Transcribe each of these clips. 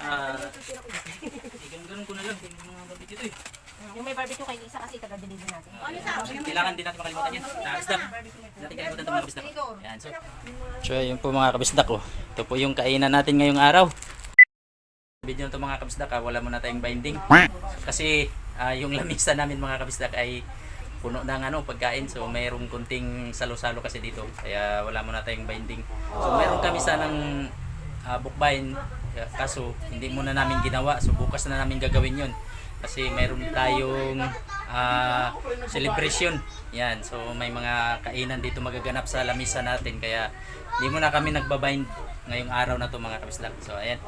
Ganun ko na lang. Yung mga barbecue ito eh. Yung may barbecue kay Lisa kasi taga-deliver natin. Kailangan din natin makalimutan yan. Kabisdak. Hindi natin kalimutan itong mga kabisdak. Yan. So yun po mga kabisdak ko. Ito po yung kainan natin ngayong araw. Video nito mga kabisdak wala muna tayong binding. Kasi yung lamisa namin mga kabisdak ay puno ng pagkain. So mayroong kunting salo-salo kasi dito. Kaya wala muna tayong binding. So mayroong kami sanang bookbind. Kaso hindi muna namin ginawa. So bukas na namin gagawin yun. Kasi mayroon tayong celebration. Yan. So may mga kainan dito magaganap sa lamisa natin. Kaya hindi muna kami nagbabind ngayong araw na to mga kabisdak. So ayan.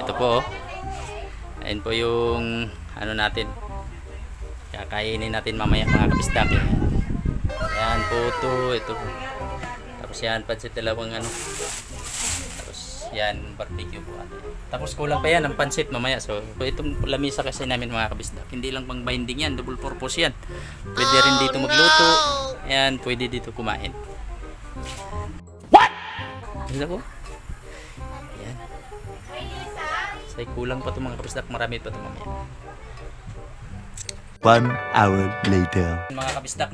Ito po. Ayan po yung natin. Kakainin natin mamaya mga kabisdak. Ayan po ito. Ito. Tapos yan. Pansit dalawang Tapos yan. Barbecue po. Tapos kulang pa yan ang pansit mamaya. So itong lamisa kasi namin mga kabisdak. Hindi lang pang binding yan. Double purpose yan. Pwede rin dito magluto. Ayan. Pwede dito kumain. What? Ano ko? Ayan. So kulang pa ito mga kabisdak. Marami pa ito mamaya. 1 hour later. Mga kabisdak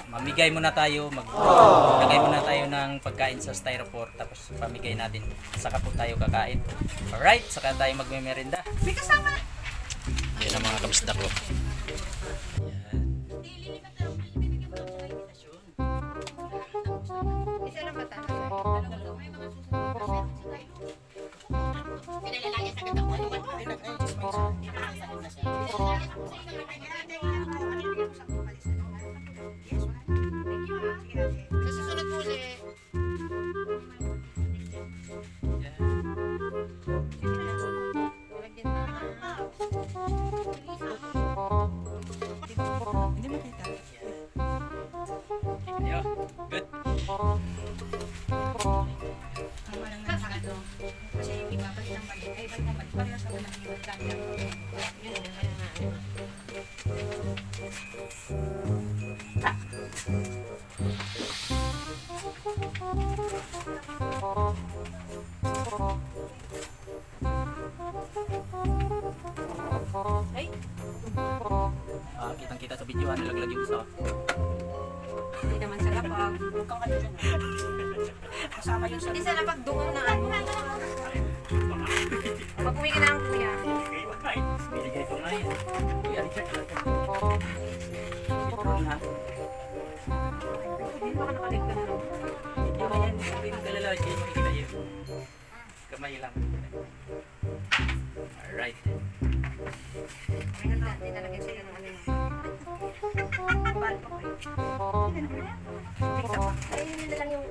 mamigay muna tayo, maglagay muna tayo ng pagkain sa styrofoam tapos pamigay natin. Saka po tayo kakain. Alright, saka tayo magmemerenda. May kasama. Yan ang mga kabisdak ko. Isa lang ba tayo? Sa susunod po ulit. Hindi makita. Yo, good. Tama lang na sa kasi ibabalik ng balik. Ay, balik ng balik. Parehas ako ng ibalik. Ay, Kitang-kita sa video, nalaglag yung isa. hindi naman sa lapag. Huwag kang ano dyan. Kasama yun sa Hindi sa lapag dungaw na Pag-uwi ka na ang kuya. Binigay ko nga yun. Kuya, ito na. Hindi ba ka nakalig ka na lang? Hindi ba yan? Hindi mo kalala. Hindi mo makikita yun. Kamay lang. Alright. Hindi nalagyan sila ng ano. bal pa kayo. Ay, yun na lang yung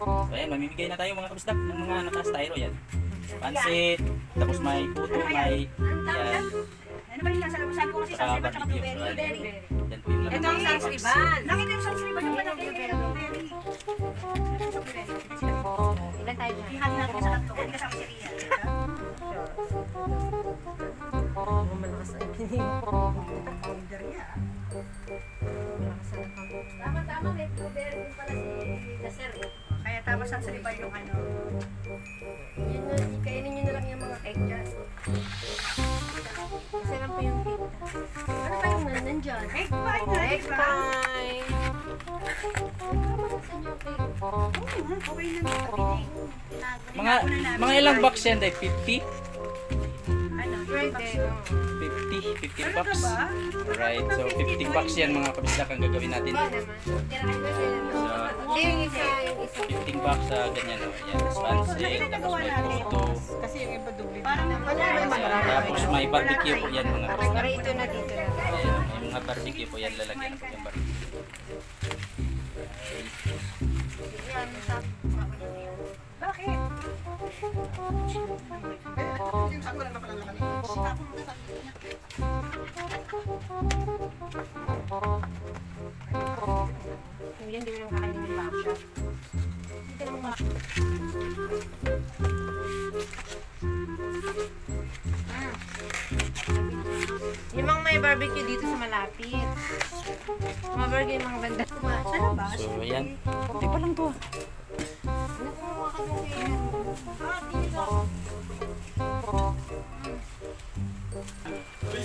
So ayan, mamimigay na tayo mga kabisdak ng mga naka-styro yan. Pansit, tapos may puto, may yan. Ano ba yung nasa labas? Sabi ko kasi sa Sriban tsaka blueberry. Yan po yung ito ang laman. sansriban. Nakita yung sa Sriban yung malaki. Ilan tayo na? Ihati natin sa tatlo. Hindi kasama si Ria. Malakas ang Ria. Tama-tama, may blueberry din pala si Nasser. Kaya tama sa Sriban yung ano. Yun na, kainin nyo na lang yung mga egg dyan. Kasi lang po yung pita. Ano pa yung nandyan? Egg pie na, Egg diba? pie. Okay na naman. Mga ilang box yan dahil 50? Ano? Pwede. 50 Ano bucks. ba? Alright, so 50 bucks yan mga kabisdak ang gagawin natin. Hindi naman. Hindi yung isa. 15 bucks sa ganyan o. Yan, pansit, tapos may puto. Kasi yung iba doble. Parang Tapos may barbecue po yan mga kabisdak. Para ito na dito na. Ayan, may mga barbecue po yan, lalagyan na po yung barbecue. Bakit? Hindi, hindi mo lang kakainin yung backshock. Yung mga may barbecue dito sa malapit. Mga barbecue yung mga banda. Ano ba? So ayan, hindi pa lang to. Ano po mga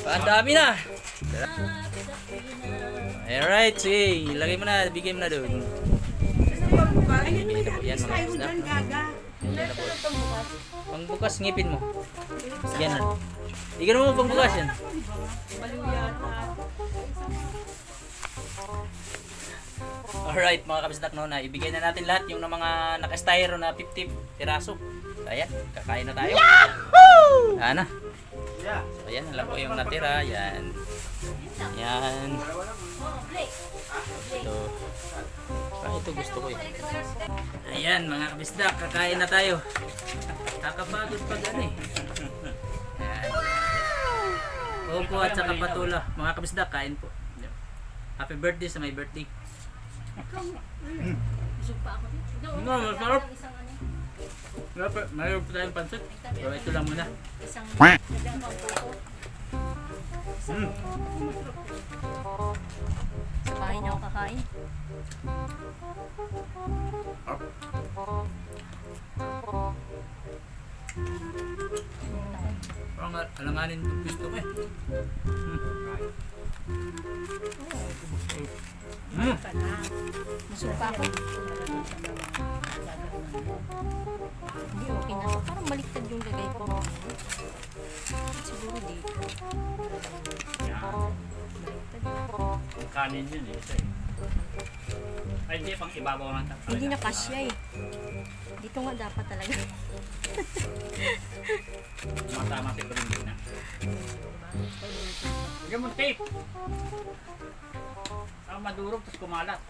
Ang dami na. Alright, sige. Ilagay mo na. Bigay mo na doon. Bigay na po yan mga isda. Bigay na po. Pangbukas ngipin mo. Yan na. Bigyan mo pangbukas yan. Alright mga kabisdak, no, na ibigay na natin lahat yung mga naka-styro na 50 piraso. So, ayan, kakain na tayo. Ana. So, ayan, alam ko yung natira. Yan. Yan. Ito. Ito gusto ko eh. Ayan mga kabisdak, kakain na tayo. Kakapagod pag ano eh. Ayan. Opo at saka patula. Mga kabisdak, kain po. Happy birthday sa my birthday. Busog pa ako. No, masarap. Mayroon po tayong pansit. So ito lang muna. Isang sadyang pangkuko. Sa bahay na ako kakain. Parang alanganin yung gusto ko eh. Busog pa ako. Hindi, okay na to. Parang baliktad yung lagay ko. Siguro dito. Baliktad. Kanin yun eh. Ito eh. Ay, hindi, pang ibabaw lang talaga. Hindi na kasya eh. Dito nga dapat talaga. Matama si Bring na. Bigyan mo tape. Madurog, tapos kumalat.